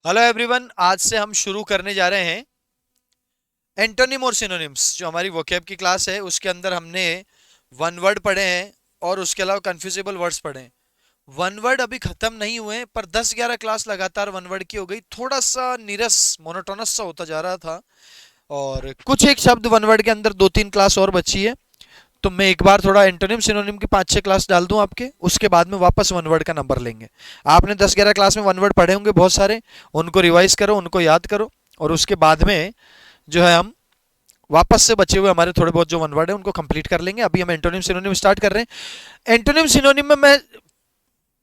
Hello everyone, आज से हम शुरू करने जा रहे हैं एंटोनिम और सिनोनिम्स। जो हमारी वोकैब की क्लास है उसके अंदर हमने वन वर्ड पढ़े हैं और उसके अलावा कंफ्यूजेबल वर्ड्स पढ़े हैं। वन वर्ड अभी खत्म नहीं हुए हैं, पर 10-11 क्लास लगातार वन वर्ड की हो गई, थोड़ा सा नीरस मोनोटोनस सा होता जा रहा था। और कुछ एक शब्द वन वर्ड के अंदर 2-3 क्लास और बची है, तो मैं एक बार थोड़ा एंटोनिम सिनोनिम की 5-6 क्लास डाल दूं आपके, उसके बाद में वापस वन वर्ड का नंबर लेंगे। आपने 10-11 क्लास में वन वर्ड पढ़े होंगे बहुत सारे, उनको रिवाइज करो, उनको याद करो, और उसके बाद में जो है हम वापस से बचे हुए हमारे थोड़े बहुत जो वन वर्ड है उनको कंप्लीट कर लेंगे। अभी हम एंटोनिम सिनोनिम स्टार्ट कर रहे हैं। एंटोनिम सिनोनिम में मैं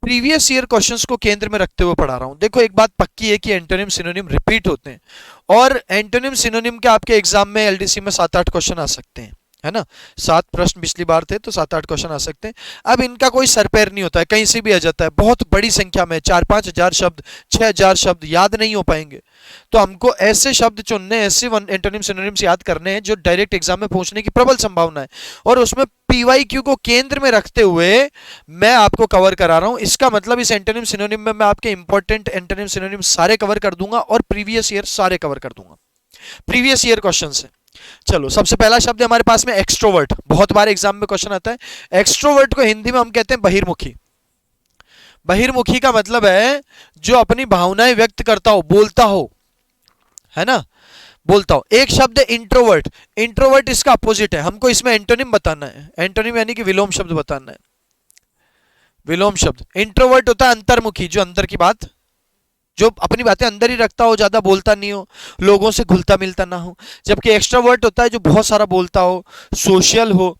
प्रीवियस ईयर क्वेश्चंस को केंद्र में रखते हुए पढ़ा रहा हूं। देखो, एक बात पक्की है कि एंटोनिम सिनोनिम रिपीट होते हैं, और एंटोनिम सिनोनिम के आपके एग्जाम में एलडीसी में 7-8 क्वेश्चन आ सकते हैं, है ना। 7 प्रश्न पिछली बार थे, तो 7-8 क्वेश्चन आ सकते हैं। अब इनका कोई सर पैर नहीं होता है, कहीं से भी आ जाता है, बहुत बड़ी संख्या में 4-5 हजार शब्द, 6 हजार शब्द याद नहीं हो पाएंगे। तो हमको ऐसे शब्द चुनने, ऐसे एंटोनिम सिनोनिम्स याद करने हैं जो डायरेक्ट एग्जाम में पूछने की प्रबल संभावना है, और उसमें पीवाईक्यू को केंद्र में रखते हुए मैं आपको कवर करा रहा हूं। इसका मतलब इस एंटोनिम सिनोनिम में मैं आपके इंपॉर्टेंट एंटोनिम सिनोनिम सारे कवर कर दूंगा, और प्रीवियस ईयर सारे कवर कर दूंगा, प्रीवियस ईयर क्वेश्चन से। चलो, सबसे पहला शब्द है हमारे पास में एक्सट्रोवर्ट। बहुत बार एग्जाम में क्वेश्चन आता है। एक्सट्रोवर्ट को हिंदी में हम कहते हैं बहिर्मुखी। बहिर्मुखी का मतलब है जो अपनी भावनाएं व्यक्त करता हो, बोलता हो, है ना, बोलता हो। एक शब्द है इंट्रोवर्ट। इंट्रोवर्ट इसका अपोजिट है, हमको इसमें एंटोनिम बताना है। एंटोनिम यानी कि विलोम शब्द बताना है। विलोम शब्द इंट्रोवर्ट होता है अंतर्मुखी, जो अंदर की बात, जो अपनी बातें अंदर ही रखता हो, ज्यादा बोलता नहीं हो, लोगों से घुलता मिलता ना हो। जबकि एक्सट्रावर्ट होता है जो बहुत सारा बोलता हो, सोशल हो।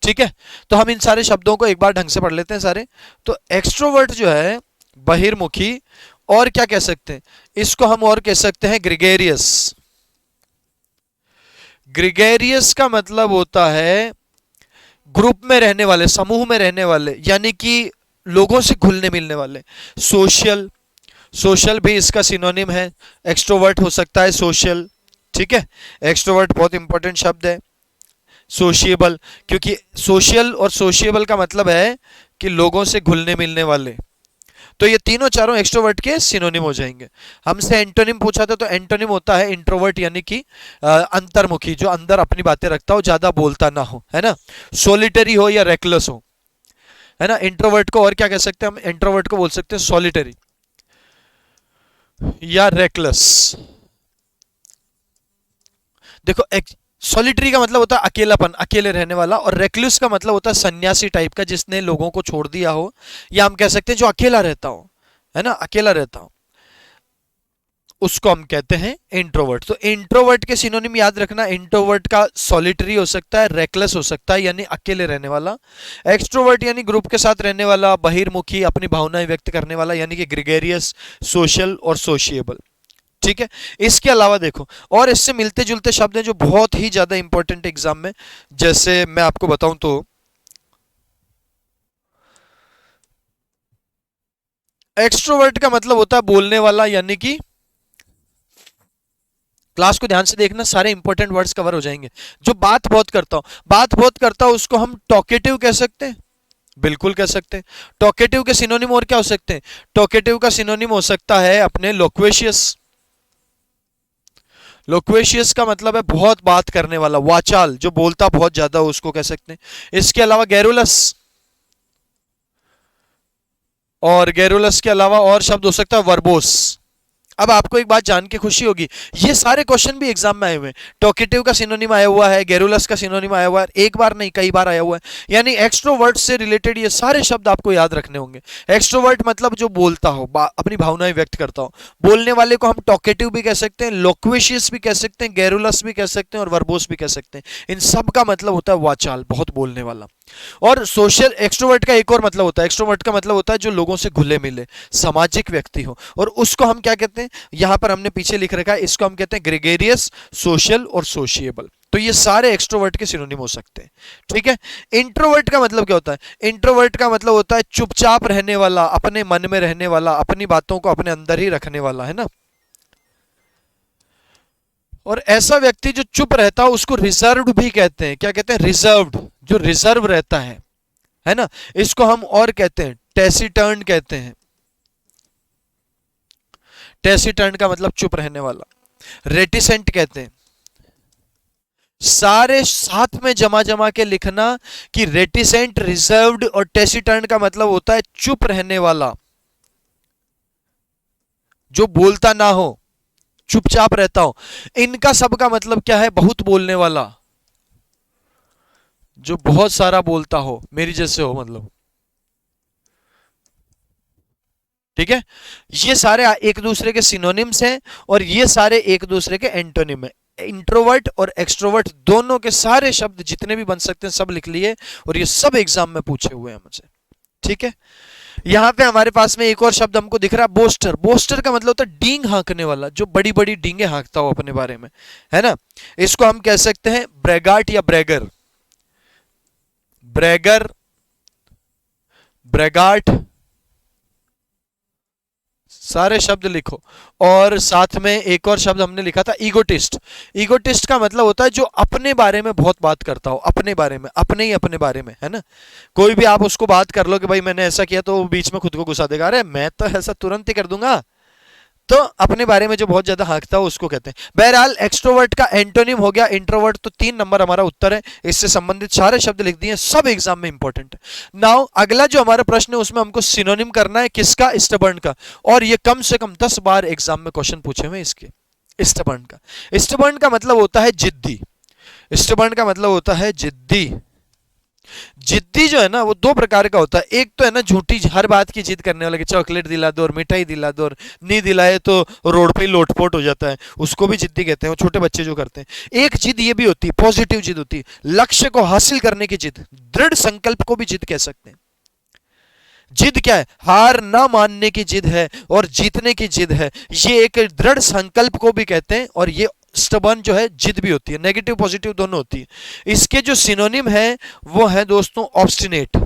ठीक है, तो हम इन सारे शब्दों को एक बार ढंग से पढ़ लेते हैं सारे। तो एक्सट्रोवर्ट जो है बहिर्मुखी, और क्या कह सकते हैं इसको हम, और कह सकते हैं ग्रिगेरियस। ग्रिगेरियस का मतलब होता है ग्रुप में रहने वाले, समूह में रहने वाले, यानी कि लोगों से घुलने मिलने वाले। सोशल, सोशल भी इसका सिनोनिम है। एक्सट्रोवर्ट हो सकता है सोशल। ठीक है, एक्सट्रोवर्ट बहुत इंपॉर्टेंट शब्द है। सोशिएबल, क्योंकि सोशल और सोशिएबल का मतलब है कि लोगों से घुलने मिलने वाले। तो ये तीनों चारों एक्सट्रोवर्ट के सिनोनिम हो जाएंगे। हमसे एंटोनिम पूछा था, तो एंटोनिम होता है इंट्रोवर्ट, यानी कि अंतर्मुखी, जो अंदर अपनी बातें रखता हो, ज्यादा बोलता ना हो, है ना। सोलिटरी हो या रेकलेस हो, है ना। इंट्रोवर्ट को और क्या कह सकते हैं हम, इंट्रोवर्ट को बोल सकते हैं सॉलिटरी या रेकलेस। देखो, सॉलिटरी का मतलब होता है अकेलापन, अकेले रहने वाला, और रेकलेस का मतलब होता है सन्यासी टाइप का, जिसने लोगों को छोड़ दिया हो, या हम कह सकते हैं जो अकेला रहता हो, है ना, अकेला रहता हो, उसको हम कहते हैं इंट्रोवर्ट। तो इंट्रोवर्ट के सिनोनिम याद रखना। इंट्रोवर्ट का सॉलिटरी हो सकता है, रेकलेस हो सकता है, यानी अकेले रहने वाला। एक्सट्रोवर्ट यानी ग्रुप के साथ रहने वाला, बहिर्मुखी, अपनी भावनाएं व्यक्त करने वाला, यानी कि ग्रिगेरियस, सोशल और सोशिएबल। ठीक है, इसके अलावा देखो और इससे मिलते जुलते शब्द हैं जो बहुत ही ज्यादा इंपॉर्टेंट एग्जाम में। जैसे मैं आपको बताऊं तो एक्सट्रोवर्ट का मतलब होता है बोलने वाला, यानी कि क्लास को ध्यान से देखना, सारे इंपॉर्टेंट वर्ड्स कवर हो जाएंगे। जो बात बहुत करता हूं, बात बहुत करता हूं, उसको हम टॉकेटिव कह सकते हैं, बिल्कुल कह सकते हैं। टॉकेटिव के सिनोनिम और क्या हो सकते हैं, टॉकेटिव का सिनोनिम हो सकता है अपने लोक्वेशियस। लोक्वेशियस का मतलब है बहुत बात करने वाला, वाचाल, जो बोलता बहुत ज्यादा हो, उसको कह सकते हैं। इसके अलावा गैरुलस, और गैरुलस के अलावा और शब्द हो सकता है वर्बोस। अब आपको एक बात जान के खुशी होगी, ये सारे क्वेश्चन भी एग्जाम में आए हुए हैं। टॉकेटिव का सिनोनिम आया हुआ है, गैरुलस का सिनोनिम आया हुआ है, एक बार नहीं कई बार आया हुआ है। यानी एक्सट्रोवर्ट से रिलेटेड ये सारे शब्द आपको याद रखने होंगे। एक्सट्रोवर्ट मतलब जो बोलता हो, अपनी भावनाएं व्यक्त करता हो। बोलने वाले को हम टॉकेटिव भी कह सकते हैं, लोक्वेशियस भी कह सकते हैं, गैरुलस भी कह सकते हैं, और वर्बोस भी कह सकते हैं। इन सब का मतलब होता है वाचाल, बहुत बोलने वाला। और सोशल, एक्सट्रोवर्ट का एक और मतलब होता है, एक्सट्रोवर्ट का मतलब होता है जो लोगों से घुले मिले, सामाजिक व्यक्ति हो, और उसको हम क्या कहते हैं, यहां पर हमने पीछे लिख रखा है, इसको हम कहते हैं ग्रेगेरियस, सोशल और सोशिएबल। तो ये सारे एक्सट्रोवर्ट के सिनोनिम हो सकते हैं। ठीक है, इंट्रोवर्ट का मतलब क्या होता है, इंट्रोवर्ट का मतलब होता है चुपचाप रहने वाला, अपने मन में रहने वाला, अपनी बातों को अपने अंदर ही रखने वाला, है ना। और ऐसा व्यक्ति जो चुप रहता है उसको रिजर्व्ड भी कहते हैं। क्या कहते हैं, रिजर्व्ड, जो रिजर्व रहता है ना। इसको हम और कहते हैं टैसिटर्न कहते हैं। टेसिटर्न का मतलब चुप रहने वाला। रेटिसेंट कहते हैं, सारे साथ में जमा जमा के लिखना कि रेटिसेंट, रिजर्व्ड और टेसिटर्न का मतलब होता है चुप रहने वाला, जो बोलता ना हो, चुपचाप रहता हो। इनका सबका मतलब क्या है? बहुत बोलने वाला, जो बहुत सारा बोलता हो, मेरी जैसे हो मतलब। ठीक है, ये सारे एक दूसरे के सिनोनिम्स हैं और ये सारे एक दूसरे के एंटोनिम है। इंट्रोवर्ट और एक्सट्रोवर्ट दोनों के सारे शब्द जितने भी बन सकते हैं सब लिख लिए, और ये सब एग्जाम में पूछे हुए हैं मुझसे। ठीक है, यहां पे हमारे पास में एक और शब्द हमको दिख रहा है, बोस्टर। बोस्टर का मतलब होता है डींग हाँकने वाला, जो बड़ी बड़ी डींगे हाँकता हो अपने बारे में, है ना। इसको हम कह सकते हैं ब्रेगार्ट या ब्रेगर। ब्रेगर, ब्रेगार्ट, सारे शब्द लिखो। और साथ में एक और शब्द हमने लिखा था ईगोटिस्ट। ईगोटिस्ट का मतलब होता है जो अपने बारे में बहुत बात करता हो, अपने बारे में, अपने ही अपने बारे में, है ना। कोई भी आप उसको बात कर लो कि भाई मैंने ऐसा किया, तो वो बीच में खुद को घुसा देगा, अरे मैं तो ऐसा तुरंत ही कर दूंगा। तो अपने बारे में जो बहुत ज्यादा हाँकता हो उसको कहते हैं। बहरहाल एक्सट्रोवर्ट का एंटोनिम हो गया इंट्रोवर्ट। तो 3 नंबर हमारा उत्तर है। इससे संबंधित सारे शब्द लिख दिए, सब एग्जाम में इंपॉर्टेंट है। नाउ अगला जो हमारा प्रश्न है उसमें हमको सिनोनिम करना है, किसका? स्टबर्न का। और ये कम से कम 10 बार एग्जाम में क्वेश्चन पूछे हुए इसके। स्टबर्न का, स्टबर्न का मतलब होता है जिद्दी। स्टबर्न का मतलब होता है जिद्दी। जिद्दी जो है ना वो 2 प्रकार का होता है। एक तो है ना झूठी, हर बात की जिद करने वाला, कि चॉकलेट दिला दो और मिठाई दिला दो, और नहीं दिलाए तो रोड पे ही लोटपोट हो जाता है, उसको भी जिद्दी कहते हैं, वो छोटे बच्चे जो करते हैं। एक जिद ये भी होती है, पॉजिटिव जिद होती है, लक्ष्य को हासिल करने की जिद, दृढ़ संकल्प को भी जिद कह सकते हैं। जिद क्या है? हार ना मानने की जिद है और जीतने की जिद है। ये एक दृढ़ संकल्प को भी कहते हैं, और ये स्टबर्न जो है जिद भी होती है, नेगेटिव पॉजिटिव दोनों होती है। इसके जो सिनोनिम है वो है दोस्तों ऑब्स्टिनेट।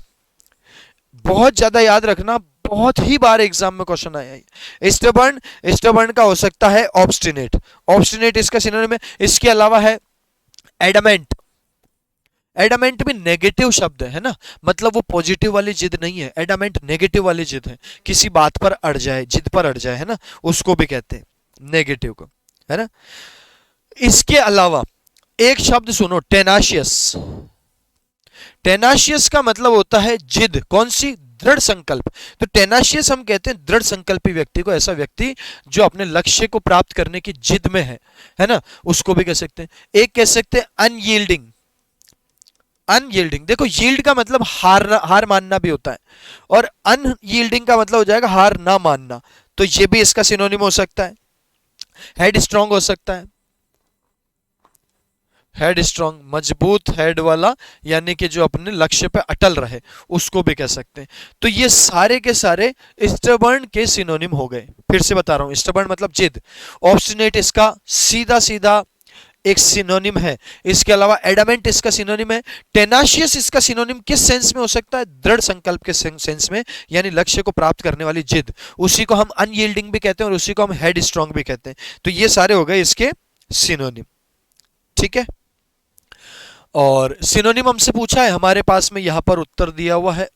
बहुत ज्यादा याद रखना, बहुत ही बार एग्जाम में क्वेश्चन आया है। स्टबर्न, स्टबर्न का हो सकता है ऑब्स्टिनेट। ऑब्स्टिनेट इसका सिनोनिम है। इसके अलावा है एडमेंट। एडामेंट भी नेगेटिव शब्द है ना, मतलब वो पॉजिटिव वाली जिद नहीं है। एडामेंट नेगेटिव वाली जिद है, किसी बात पर अड़ जाए, जिद पर अड़ जाए, है ना, उसको भी कहते हैं नेगेटिव को, है ना। इसके अलावा एक शब्द सुनो, टेनाशियस। टेनाशियस का मतलब होता है जिद, कौन सी? दृढ़ संकल्प। तो टेनाशियस हम कहते हैं दृढ़ संकल्पी व्यक्ति को, ऐसा व्यक्ति जो अपने लक्ष्य को प्राप्त करने की जिद में है ना, उसको भी कह सकते हैं। एक कह सकते हैं अनयील्डिंग। अनयील्डिंग, देखो यील्ड का मतलब हार मानना भी होता है, और अनयील्डिंग का मतलब हो जाएगा हार ना मानना। तो ये भी इसका सिनोनिम हो सकता है। हेड स्ट्रांग हो सकता है, हेड स्ट्रांग, मजबूत हेड वाला, यानी कि जो अपने लक्ष्य पे अटल रहे, उसको भी कह सकते हैं। तो ये सारे के सारे स्टबर्न के सिनोनिम हो गए। फिर से बता रहा हूं, स्टबर्न मतलब जिद, ऑब्स्टिनेट इसका सीधा सीधा एक सिनोनिम है। इसके अलावा एडामेंट इसका सिनोनिम है। टेनाशियस इसका सिनोनिम किस सेंस में हो सकता है? दृढ़ संकल्प के सेंस में, यानी लक्ष्य को प्राप्त करने वाली जिद, उसी को हम अनयील्डिंग भी कहते हैं और उसी को हम हेड स्ट्रांग भी कहते हैं। तो ये सारे हो गए इसके सिनोनिम। ठीक है, और सिनोनिम हमसे पूछा है, हमारे पास में यहां पर उत्तर दिया हुआ है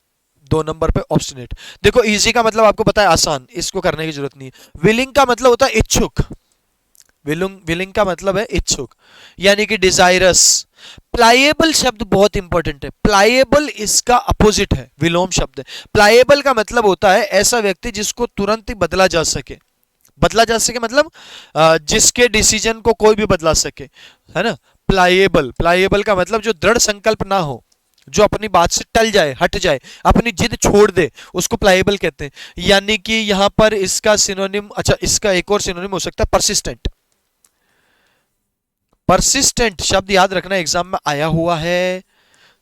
2 नंबर पे ऑब्स्टिनेट। देखो इजी का मतलब आपको पता है, आसान, इसको करने की जरूरत नहीं है। विलिंग का मतलब होता है इच्छुक। विलिंग का मतलब है इच्छुक, यानी कि डिजायरस। प्लाएबल शब्द बहुत इंपॉर्टेंट है। प्लाएबल इसका अपोजिट है, विलोम शब्द है। प्लाएबल का मतलब होता है ऐसा व्यक्ति जिसको तुरंत ही बदला जा सके। बदला जा सके मतलब जिसके डिसीजन को कोई भी बदला सके, है ना। प्लाएबल, प्लाएबल का मतलब जो दृढ़ संकल्प ना हो, जो अपनी बात से टल जाए, हट जाए, अपनी जिद छोड़ दे, उसको प्लाएबल कहते हैं। यानी कि यहां पर इसका सिनोनिम, अच्छा इसका एक और सिनोनिम हो सकता है परसिस्टेंट। परसिस्टेंट शब्द याद रखना, एग्जाम में आया हुआ है।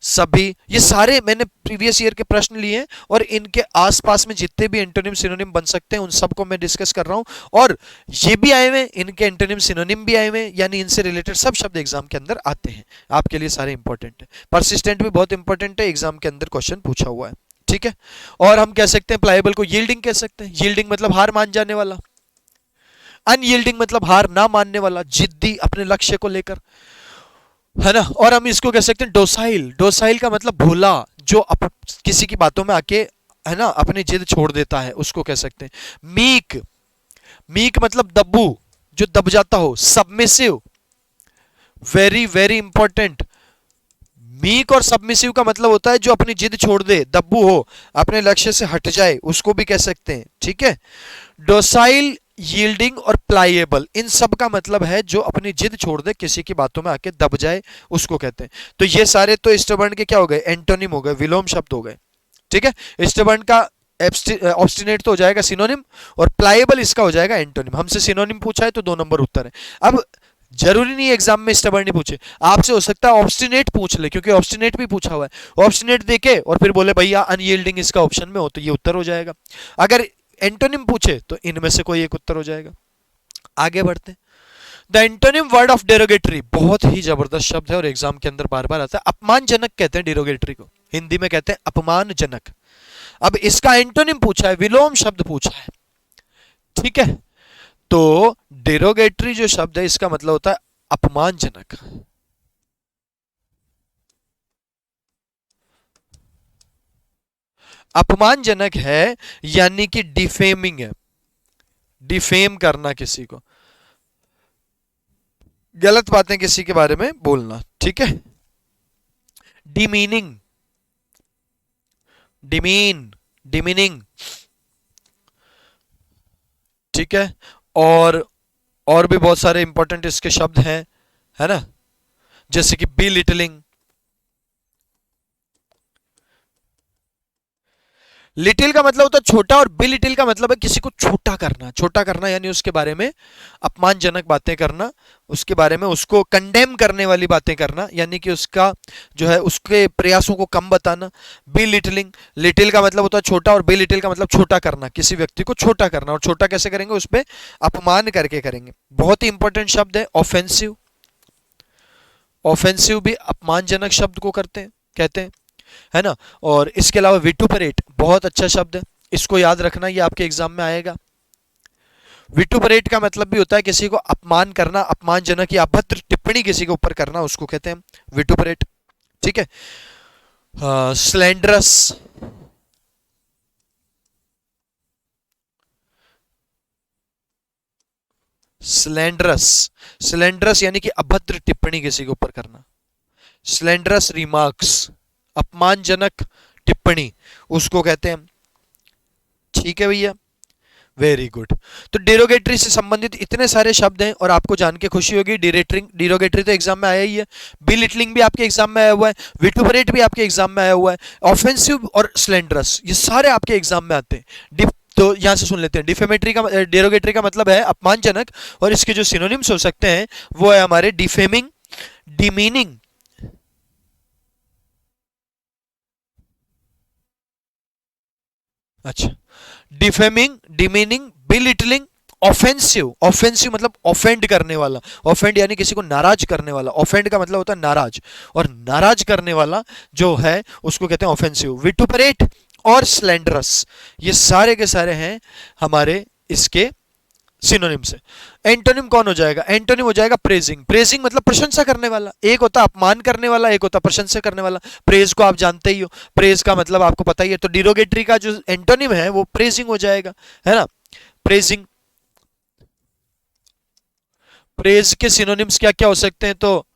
सभी ये सारे मैंने प्रीवियस ईयर के प्रश्न लिए हैं, और इनके आसपास में जितने भी एंटोनिम सिनोनिम बन सकते हैं उन सबको मैं डिस्कस कर रहा हूं। और ये भी आए हुए, इनके एंटोनिम सिनोनिम भी आए हुए, यानी इनसे रिलेटेड सब शब्द एग्जाम के अंदर आते हैं। आपके लिए सारे इंपॉर्टेंट है। परसिस्टेंट भी बहुत इंपॉर्टेंट है, एग्जाम के अंदर क्वेश्चन पूछा हुआ है। ठीक है, और हम कह सकते हैं प्लाएबल को यील्डिंग कह सकते हैं। यील्डिंग मतलब हार मान जाने वाला। अनयील्डिंग मतलब हार ना मानने वाला, जिद्दी अपने लक्ष्य को लेकर, है ना। और हम इसको कह सकते हैं डोसाइल। डोसाइल का मतलब भोला, जो किसी की बातों में आके, है ना, अपनी जिद छोड़ देता है, उसको कह सकते हैं मीक। मीक मतलब दब्बू, जो दब जाता हो। Submissive, very very important. Meek और सबमिसिव का मतलब होता है जो अपनी जिद छोड़ दे, दब्बू हो, अपने लक्ष्य से हट जाए, उसको भी कह सकते हैं, ठीक है। डोसाइल, यील्डिंग और प्लाइएबल, इन सब का मतलब है जो अपनी जिद छोड़ दे, किसी की बातों में आके दब जाए, उसको कहते हैं। तो ये सारे तो स्टबर्न के क्या हो गए, एंटोनिम हो गए, विलोम शब्द हो गए, ठीक है। स्टबर्न का ऑब्स्टिनेट तो हो जाएगा सिनोनिम, और प्लाइएबल इसका हो जाएगा एंटोनिम। हमसे सिनोनिम पूछा है तो 2 नंबर उत्तर है। अब जरूरी नहीं एग्जाम में स्टबर्न नहीं पूछे, आपसे हो सकता है ऑब्स्टिनेट पूछ ले, क्योंकि ऑब्स्टिनेट भी पूछा हुआ है। ऑब्स्टिनेट देके और फिर बोले भैया अनयील्डिंग इसका ऑप्शन में हो, तो ये उत्तर हो जाएगा। अगर एंटोनिम पूछे तो इनमें से कोई एक उत्तर हो जाएगा। आगे बढ़ते हैं। The antonym word of derogatory, बहुत ही जबरदस्त शब्द है और एग्जाम के अंदर बार बार आता है। अपमानजनक कहते हैं डेरोगेटरी को, हिंदी में कहते हैं अपमानजनक। अब इसका एंटोनिम पूछा है, विलोम शब्द पूछा है, ठीक है। तो डेरोगेटरी जो शब्द है इसका मतलब होता है अपमानजनक। अपमानजनक है यानी कि डिफेमिंग है, डिफेम करना, किसी को गलत बातें किसी के बारे में बोलना, ठीक है। डिमीनिंग, डिमीन, डिमीनिंग, ठीक है। और भी बहुत सारे इंपॉर्टेंट इसके शब्द हैं, है ना, जैसे कि बी लिटलिंग। लिटिल का मतलब होता है छोटा, और बी लिटिल का मतलब है किसी को छोटा करना। छोटा करना यानी उसके बारे में अपमानजनक बातें करना, उसके बारे में उसको कंडेम करने वाली बातें करना, यानी कि उसका जो है उसके प्रयासों को कम बताना। बी लिटिलिंग, लिटिल का मतलब होता है छोटा, और बी लिटिल का मतलब छोटा करना, किसी व्यक्ति को छोटा करना। और छोटा कैसे करेंगे, उस पर अपमान करके करेंगे। बहुत ही इंपॉर्टेंट शब्द है ऑफेंसिव। ऑफेंसिव भी अपमानजनक शब्द को करते हैं, कहते हैं, है ना। और इसके अलावा विटुपरेट बहुत अच्छा शब्द है, इसको याद रखना, ये आपके एग्जाम में आएगा। विटुपरेट का मतलब भी होता है किसी को अपमान करना, अपमानजनक या अभद्र टिप्पणी किसी के ऊपर करना, उसको कहते हैं विटुपरेट, ठीक है। स्लैंडरस, स्लैंडरस, स्लैंडरस यानी कि अभद्र टिप्पणी किसी के ऊपर करना। स्लैंडरस रिमार्क्स, अपमानजनक टिप्पणी, उसको कहते हैं, ठीक है भैया। Very good. तो डेरोगेटरी से संबंधित इतने सारे शब्द हैं और आपको जान के खुशी होगी। डिरेटरिंग, डिरोगेटरी तो एग्जाम में आया ही है, बिलिटलिंग भी आपके एग्जाम में आया हुआ है, विटुपरेट भी आपके एग्जाम में आया हुआ है, ऑफेंसिव और स्लैंडरस ये सारे आपके एग्जाम में आते हैं। तो यहां से सुन लेते हैं। डिफेमेटरी का, डेरोगेटरी का मतलब है अपमानजनक, और इसके जो सिनोनिम्स हो सकते हैं वो है हमारे डिफेमिंग, डिमीनिंग, अच्छा, defaming, demeaning, belittling, offensive. Offensive मतलब ऑफेंड करने वाला, ऑफेंड यानी किसी को नाराज करने वाला, ऑफेंड का मतलब होता है नाराज, और नाराज करने वाला जो है उसको कहते हैं ऑफेंसिव। विटुपरेट और स्लैंडरस ये सारे के सारे हैं हमारे इसके सिनोनिम से। एंटोनिम कौन हो जाएगा, एंटोनिम हो जाएगा प्रेजिंग। प्रेजिंग मतलब प्रशंसा करने वाला, एक होता है अपमान करने वाला, एक होता है प्रशंसा करने वाला। प्रेज को आप जानते ही हो, प्रेज का मतलब आपको पता ही है। तो डिरोगेटरी का जो एंटोनिम है वो प्रेजिंग हो जाएगा, है ना, प्रेजिंग। प्रेज के सिनोनिम्स क्या क्या हो सकते हैं, तो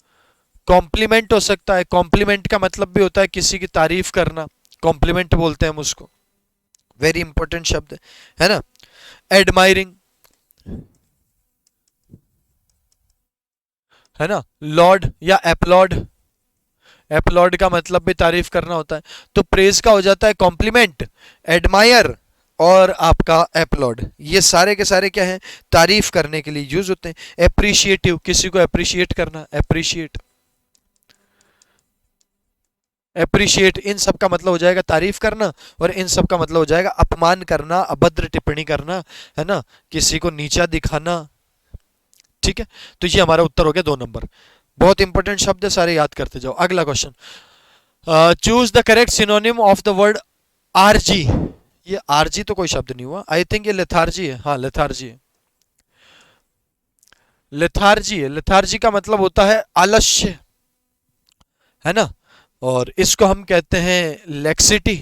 कॉम्प्लीमेंट हो सकता है। कॉम्प्लीमेंट का मतलब भी होता है किसी की तारीफ करना, कॉम्प्लीमेंट बोलते हैं हम उसको, वेरी इंपॉर्टेंट शब्द है ना। एडमायरिंग, है ना, लॉर्ड या एप्लॉड, एप्लॉड का मतलब भी तारीफ करना होता है। तो प्रेज का हो जाता है कॉम्प्लीमेंट, एडमायर और आपका एप्लॉड, ये सारे के सारे क्या हैं, तारीफ करने के लिए यूज होते हैं। एप्रिशिएटिव, किसी को अप्रिशिएट करना, एप्रिशिएट, एप्रिशिएट, इन सब का मतलब हो जाएगा तारीफ करना, और इन सब का मतलब हो जाएगा अपमान करना, अभद्र टिप्पणी करना, है ना, किसी को नीचा दिखाना, ठीक है। तो ये हमारा उत्तर हो गया 2 नंबर। बहुत इंपॉर्टेंट शब्द है, सारे याद करते जाओ। अगला question, choose the correct synonym of the word urge. ये आरजी तो कोई शब्द नहीं हुआ, आई थिंक ये लेथार्जी है, हाँ लेथार्जी है, लेथार्जी है। लेथार्जी का मतलब होता है आलस्य, है ना, और इसको हम कहते हैं लेक्सिटी,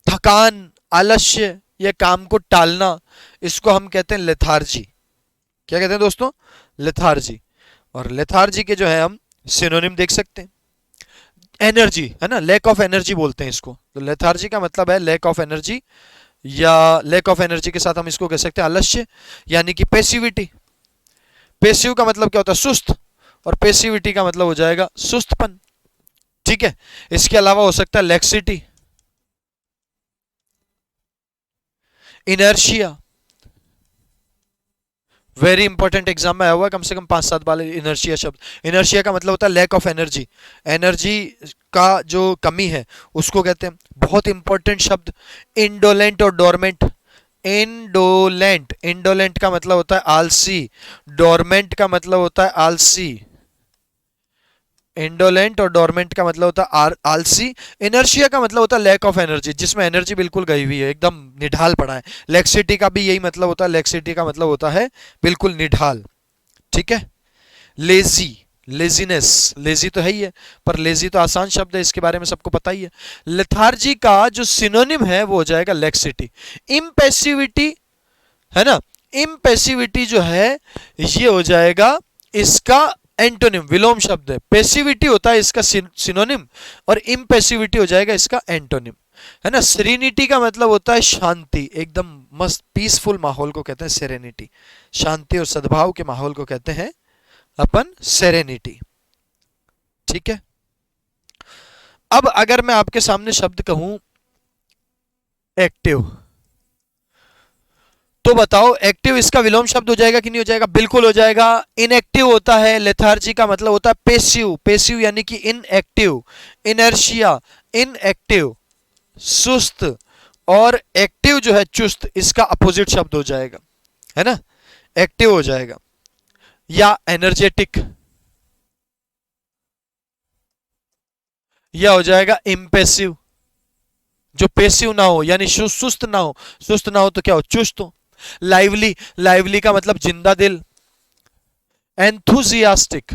थकान, आलस्य या काम को टालना, इसको हम कहते हैं लेथार्जी। क्या कहते हैं दोस्तों? लेथार्जी। और लेथार्जी के जो है हम सिनोनिम देख सकते हैं। एनर्जी है ना, लैक ऑफ एनर्जी बोलते हैं इसको। तो लेथार्जी का मतलब है लैक ऑफ एनर्जी, या लैक ऑफ एनर्जी के साथ हम इसको कह सकते हैं आलस्य, यानी कि पैसिविटी। पैसिव का मतलब क्या होता है? सुस्त, और पैसिविटी का मतलब हो जाएगा सुस्तपन। ठीक है, इसके अलावा हो सकता है laxity, inertia. Very important exam में आया हुआ है कम से कम 5-7 बार इनर्शिया शब्द। इनर्शिया का मतलब होता है लैक ऑफ एनर्जी, एनर्जी का जो कमी है उसको कहते हैं। बहुत इंपॉर्टेंट शब्द इंडोलेंट और डोरमेंट। इंडोलेंट, इंडोलेंट का मतलब होता है आलसी, डोरमेंट का मतलब होता है आलसी। इंडोलेंट और डोरमेंट का मतलब होता है आलसी। इनर्शिया का मतलब होता है लैक ऑफ एनर्जी, जिसमें एनर्जी बिल्कुल गई हुई है, एकदम निढाल पड़ा है। लैक्सिटी का भी यही मतलब होता है, लैक्सिटी का मतलब होता है बिल्कुल निढाल। ठीक है। लेजी, लेजीनेस, लेजी तो है ही है, पर लेजी तो आसान शब्द है, इसके बारे में सबको पता ही है। लेथार्जी का जो सिनोनिम है वो हो जाएगा लैक्सिटी। इम्पैसिविटी है ना, इम्पैसिविटी जो है ये हो जाएगा इसका एंटोनिम, विलोम शब्द है। पैसिविटी होता है इसका सिनोनिम, और इम्पैसिविटी हो जाएगा इसका एंटोनिम, है ना। सेरेनिटी का मतलब होता है शांति, एकदम मस्त पीसफुल माहौल को कहते हैं सेरेनिटी। शांति और सद्भाव के माहौल को कहते हैं अपन सेरेनिटी। ठीक है। अब अगर मैं आपके सामने शब्द कहूं एक्टिव, तो बताओ एक्टिव इसका विलोम शब्द हो जाएगा कि नहीं हो जाएगा? बिल्कुल हो जाएगा। इनएक्टिव होता है, लेथार्जी का मतलब होता है पेसिव, पेसिव यानी कि इनएक्टिव। इनर्शिया, इनएक्टिव सुस्त, और एक्टिव जो है चुस्त, इसका अपोजिट शब्द हो जाएगा, है ना, एक्टिव हो जाएगा। या एनर्जेटिक, या हो जाएगा इम्पेसिव, जो पेसिव ना हो यानी सुस्त ना हो, सुस्त ना हो तो क्या हो? चुस्त हो। लाइवली, लाइवली का मतलब जिंदा दिल। एंथुजियास्टिक,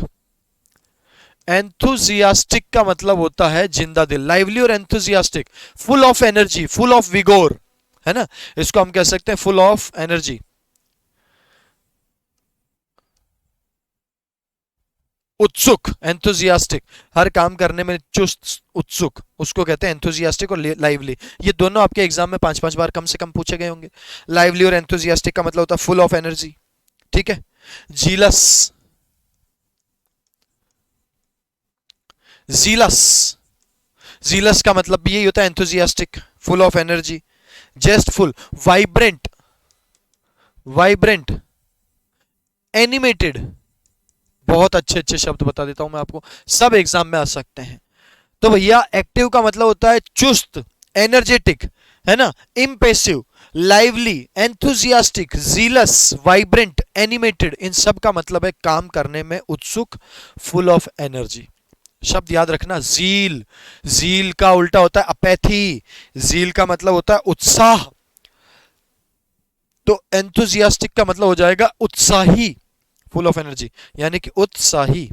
एंथुजियास्टिक का मतलब होता है जिंदा दिल। लाइवली और enthusiastic, full of energy, full of vigour, है ना, इसको हम कह सकते हैं फुल ऑफ एनर्जी। उत्सुक, एंथुजियास्टिक, हर काम करने में चुस्त, उत्सुक, उसको कहते हैं एंथुजियास्टिक। और लाइवली, ये दोनों आपके एग्जाम में 5-5 बार कम से कम पूछे गए होंगे। लाइवली और एंथुजियास्टिक का मतलब होता है फुल ऑफ एनर्जी। ठीक है। जीलस, जीलस, जीलस का मतलब भी यही होता है enthusiastic, full of energy. Zestful, vibrant, vibrant, animated, बहुत अच्छे अच्छे शब्द बता देता हूं मैं आपको, सब एग्जाम में आ सकते हैं। तो भैया एक्टिव का मतलब होता है चुस्त, एनर्जेटिक, है ना, impassive, lively, enthusiastic, zealous, vibrant, animated, इन सब का मतलब है काम करने में उत्सुक, फुल ऑफ एनर्जी। शब्द याद रखना, जील, जील का उल्टा होता है अपैथी, जील का मतलब होता है उत्साह। तो एंथुजियास्टिक का मतलब हो जाएगा उत्साही, फुल ऑफ एनर्जी, यानी कि उत्साही,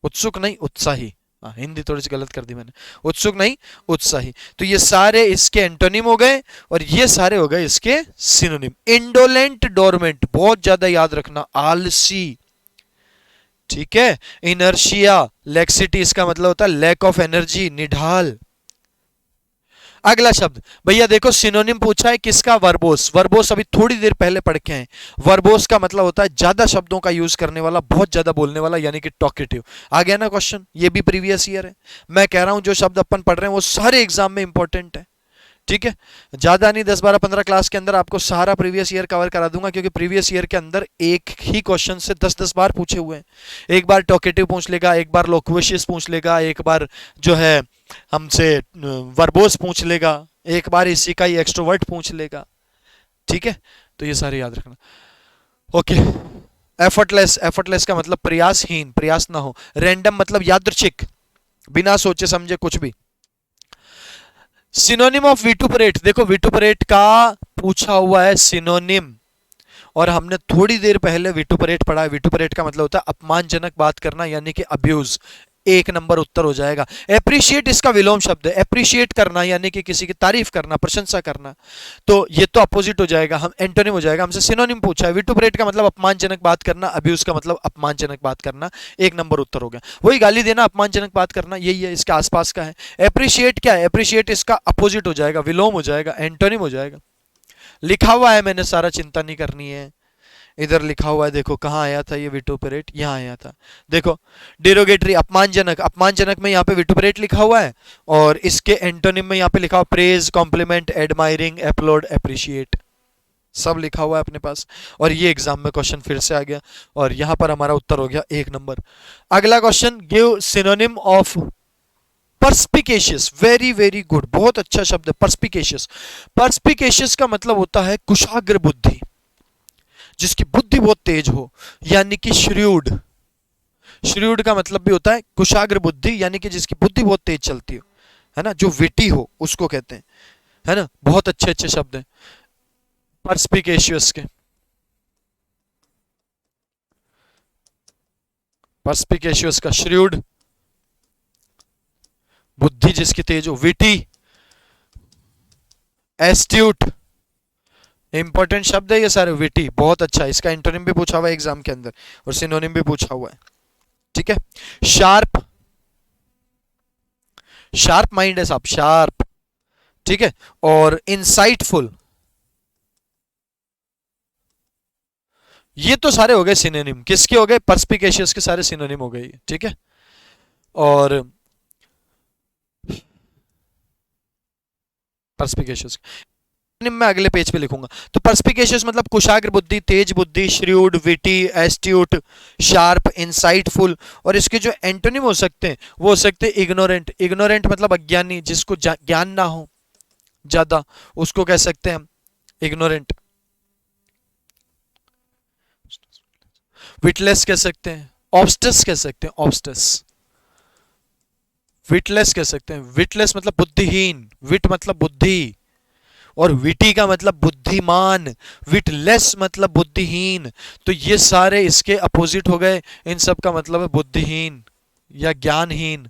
उत्सुक नहीं उत्साही। हाँ, हिंदी थोड़ी सी गलत कर दी मैंने, उत्सुक नहीं उत्साही। तो ये सारे इसके एंटोनिम हो गए, और ये सारे हो गए इसके सिनोनिम। इंडोलेंट, डोरमेंट, बहुत ज्यादा याद रखना, आलसी। ठीक है। इनर्शिया, लैक्सिटी, इसका मतलब होता है लैक ऑफ एनर्जी, निढाल। अगला शब्द भैया देखो, सिनोनिम पूछा है किसका? वर्बोस। वर्बोस अभी थोड़ी देर पहले पढ़ के हैं। वर्बोस का मतलब होता है ज्यादा शब्दों का यूज करने वाला, बहुत ज्यादा बोलने वाला, यानी कि टॉकेटिव। आ गया ना क्वेश्चन? ये भी प्रीवियस ईयर है। मैं कह रहा हूं जो शब्द अपन पढ़ रहे हैं वो सारे एग्जाम में इंपॉर्टेंट है। ठीक है। ज्यादा नहीं, 10-12-15 क्लास के अंदर आपको सारा प्रीवियस ईयर कवर करा दूंगा, क्योंकि प्रीवियस ईयर के अंदर एक ही क्वेश्चन से 10-10 बार पूछे हुए हैं। एक बार टॉकेटिव पूछ लेगा, एक बार लोक्वेशियस पूछ लेगा, एक बार जो है हमसे वर्बोस पूछ लेगा, एक बार इसी का ही एक्सट्रोवर्ट पूछ लेगा। ठीक है। तो ये सारे याद रखना। ओके। एफर्टलेस, एफर्टलेस का मतलब प्रयासहीन, प्रयास ना हो। रैंडम मतलब यादृच्छिक, बिना सोचे समझे कुछ भी। सिनोनिम ऑफ विटुपरेट, देखो विटुपरेट का पूछा हुआ है सिनोनिम, और हमने थोड़ी देर पहले विटुपरेट पढ़ा है। विटुपरेट का मतलब होता है अपमानजनक बात करना, यानी कि अब्यूज, 1 नंबर उत्तर हो जाएगा। एप्रिशिएट इसका विलोम शब्द है, एप्रिशिएट करना यानी कि किसी की तारीफ करना, प्रशंसा करना, तो ये तो अपोजिट हो जाएगा, हम एंटोनिम हो जाएगा। हमसे सिनोनिम पूछा है, विटुपरेट का मतलब अपमानजनक बात करना, अब्यूज का मतलब अपमानजनक बात करना, 1 नंबर उत्तर हो गया। वही गाली देना, अपमानजनक बात करना, यही है, इसके आसपास का है। एप्रिशिएट क्या है, एप्रिशिएट इसका अपोजिट हो जाएगा, विलोम हो जाएगा, एंटोनिम हो जाएगा। लिखा हुआ है मैंने सारा, चिंता नहीं करनी है। इधर लिखा हुआ है, देखो कहाँ आया था ये विटुपरेट, यहाँ आया था, देखो डिरोगेटरी अपमानजनक, अपमानजनक में यहाँ पे विटुपरेट लिखा हुआ है, और इसके एंटोनिम में यहाँ पे लिखा हुआ praise, compliment, admiring, applaud, appreciate, सब लिखा हुआ है अपने पास। और ये एग्जाम में क्वेश्चन फिर से आ गया, और यहाँ पर हमारा उत्तर हो गया 1 नंबर। अगला question, give synonym of perspicacious, very very good, बहुत अच्छा शब्द है परस्पिकेशियस। परस्पिकेशियस का मतलब होता है कुशाग्र बुद्धि, जिसकी बुद्धि बहुत तेज हो, यानी कि श्रूड। श्रूड का मतलब भी होता है कुशाग्र बुद्धि, यानी कि जिसकी बुद्धि बहुत तेज चलती हो, है ना, जो विटी हो उसको कहते हैं, है ना। बहुत अच्छे अच्छे शब्द हैं परस्पिकेशियस के। परस्पिकेशियस का श्रूड, बुद्धि जिसकी तेज हो, विटी, एस्ट्यूट, इंपॉर्टेंट शब्द है ये सारे। विटी बहुत अच्छा है, इसका एंटोनिम भी पूछा हुआ है एग्जाम के अंदर, और सिनोनिम भी पूछा हुआ है, ठीक है। शार्प, शार्प माइंड है साहब, शार्प, ठीक है। और इंसाइटफुल, ये तो सारे हो गए सिनोनिम, किसके हो गए, परस्पिकेशियस के सारे सिनोनिम हो गए, ठीक है। और परस्पिकेशियस मैं अगले पेज पे लिखूंगा। तो परस्पिकेशियस मतलब कुशाग्र बुद्धि, तेज बुद्धि, shrewd, witty, astute, sharp, insightful. और इसके जो एंटोनिम हो सकते हैं वो हो सकते हैं इग्नोरेंट, इग्नोरेंट मतलब अज्ञानी, जिसको ज्ञान ना हो ज्यादा, उसको कह सकते हैं हम इग्नोरेंट। विटलेस कह सकते हैं, ऑब्स्टस कह सकते हैं, ऑब्स्टस, विटलेस कह सकते हैं। विटलेस मतलब बुद्धिहीन, विट मतलब बुद्धि, और विटी का मतलब बुद्धिमान, विटलेस मतलब बुद्धिहीन। तो ये सारे इसके अपोजिट हो गए, इन सब का मतलब है बुद्धिहीन या ज्ञानहीन।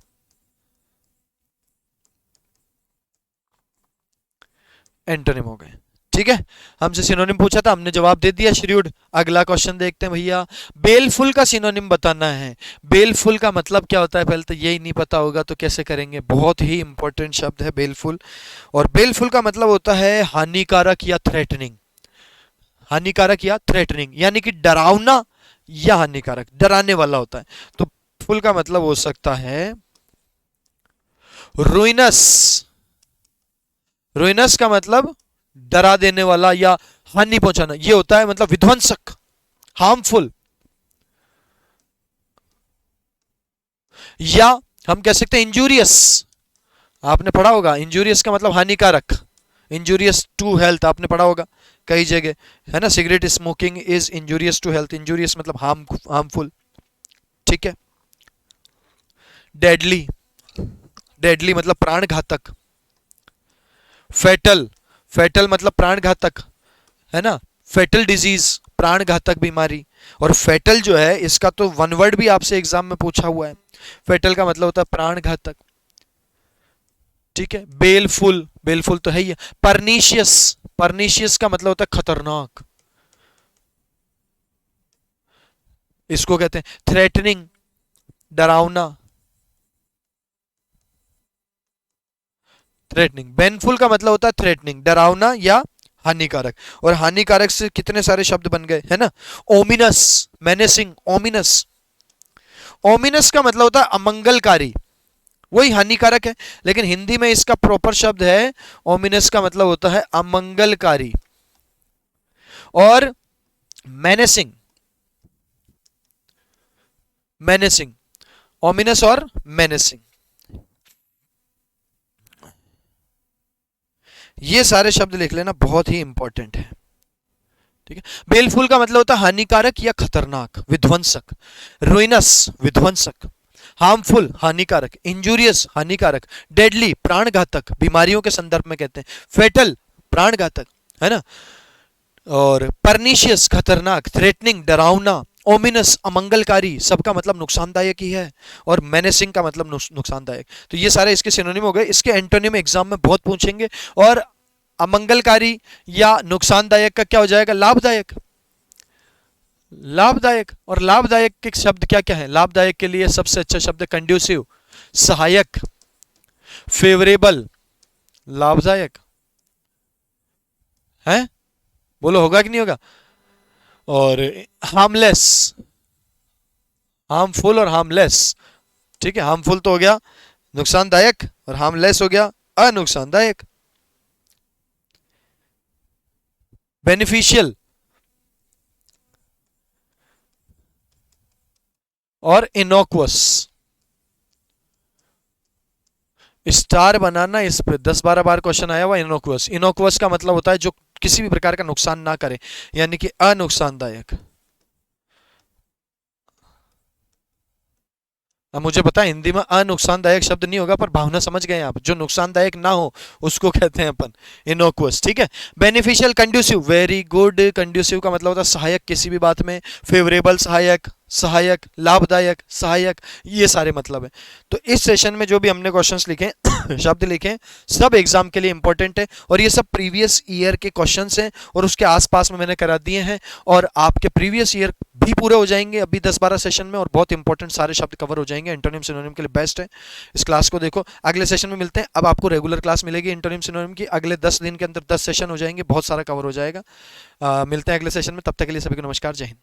एंटोनिम हो गए, ठीक है। हमसे सिनोनिम पूछा था, हमने जवाब दे दिया, श्रूड। अगला क्वेश्चन देखते हैं भैया, बेलफुल का सिनोनिम बताना है। बेलफुल का मतलब क्या होता है, पहले तो यही नहीं पता होगा तो कैसे करेंगे, बहुत ही इंपॉर्टेंट शब्द है बेलफुल। और बेलफुल का मतलब होता है हानिकारक या थ्रेटनिंग, हानिकारक या थ्रेटनिंग, यानी कि डरावना या हानिकारक, डराने वाला होता है। तो फुल का मतलब हो सकता है रुइनस, रुइनस का मतलब डरा देने वाला या हानि पहुंचाना, ये होता है मतलब विध्वंसक, हार्मफुल। या हम कह सकते हैं इंजूरियस, आपने पढ़ा होगा, इंजूरियस का मतलब हानिकारक, इंजूरियस टू हेल्थ, आपने पढ़ा होगा कई जगह, है ना। Cigarette smoking is injurious to health, injurious मतलब हार्मफुल, ठीक है। डेडली, डेडली मतलब प्राणघातक। फेटल, फेटल मतलब प्राणघातक, है ना। फेटल डिजीज, प्राणघातक बीमारी। और फेटल जो है इसका तो वन वर्ड भी आपसे एग्जाम में पूछा हुआ है, फेटल का मतलब होता है प्राणघातक, ठीक है। बेलफुल, बेलफुल तो है ही है। परनीशियस, परनीशियस का मतलब होता है खतरनाक, इसको कहते हैं थ्रेटनिंग, डरावना, थ्रेटनिंग। बेनफुल का मतलब होता है थ्रेटनिंग, डरावना या हानिकारक। और हानिकारक से कितने सारे शब्द बन गए, है ना। ओमिनस, मेनेसिंग, ओमिनस, ओमिनस का मतलब होता है अमंगलकारी, वही हानिकारक है, लेकिन हिंदी में इसका प्रॉपर शब्द है ओमिनस का मतलब होता है अमंगलकारी। और मेनेसिंग, मेनेसिंग, ओमिनस और मेनेसिंग, ये सारे शब्द लिख लेना, बहुत ही इंपॉर्टेंट है, ठीक है। बेलफुल का मतलब होता है हानिकारक या खतरनाक, विध्वंसक। रुइनस, विध्वंसक। हार्मफुल, हानिकारक। इंजूरियस, हानिकारक। डेडली, प्राणघातक, बीमारियों के संदर्भ में कहते हैं। फेटल, प्राणघातक, है ना। और परनीशियस, खतरनाक। थ्रेटनिंग, डरावना। ओमिनस अमंगलकारी, सबका मतलब नुकसानदायक ही है, और मेनेसिंग का मतलब नुकसानदायक। तो ये सारे इसके सिनोनिम हो गए। इसके एंटोनिम एग्जाम में बहुत पूछेंगे। और अमंगलकारी या नुकसानदायक का क्या हो जाएगा? लाभदायक। लाभदायक, और लाभदायक के शब्द क्या क्या है? लाभदायक के लिए सबसे अच्छा शब्द कंड्यूसिव, सहायक, फेवरेबल, लाभदायक है। बोलो होगा कि नहीं होगा? और हार्मलेस, हार्मफुल और हार्मलेस। ठीक है, हार्मफुल तो हो गया नुकसानदायक, और हार्मलेस हो गया अनुकसानदायक। बेनिफिशियल और इनोक्वस। स्टार बनाना, इस पे 10-12 बार क्वेश्चन आया हुआ। इनोक्वस, इनोक्वस का मतलब होता है जो किसी भी प्रकार का नुकसान ना करे, यानी कि अनुकसानदायक। अब मुझे पता है हिंदी में अनुकसानदायक शब्द नहीं होगा, पर भावना समझ गए आप, जो नुकसानदायक ना हो उसको कहते हैं अपन इनोक्वस। ठीक है। Beneficial, conducive, very good. Conducive का मतलब होता है सहायक किसी भी बात में। फेवरेबल सहायक, सहायक, लाभदायक, सहायक, ये सारे मतलब है। तो इस सेशन में जो भी हमने क्वेश्चंस लिखे शब्द लिखे, सब एग्जाम के लिए इंपॉर्टेंट है, और ये सब प्रीवियस ईयर के क्वेश्चंस हैं, और उसके आसपास में मैंने करा दिए हैं, और आपके प्रीवियस ईयर भी पूरे हो जाएंगे अभी 10-12 सेशन में, और बहुत इंपॉर्टेंट सारे शब्द कवर हो जाएंगे। एंटोनिम सिनोनिम के लिए बेस्ट है। इस क्लास को देखो, अगले सेशन में मिलते हैं। अब आपको रेगुलर क्लास मिलेगी एंटोनिम सिनोनिम की, अगले 10 दिन के अंदर 10 सेशन हो जाएंगे, बहुत सारा कवर हो जाएगा। मिलते हैं अगले सेशन में, तब तक के लिए सभी को नमस्कार, जय हिंद।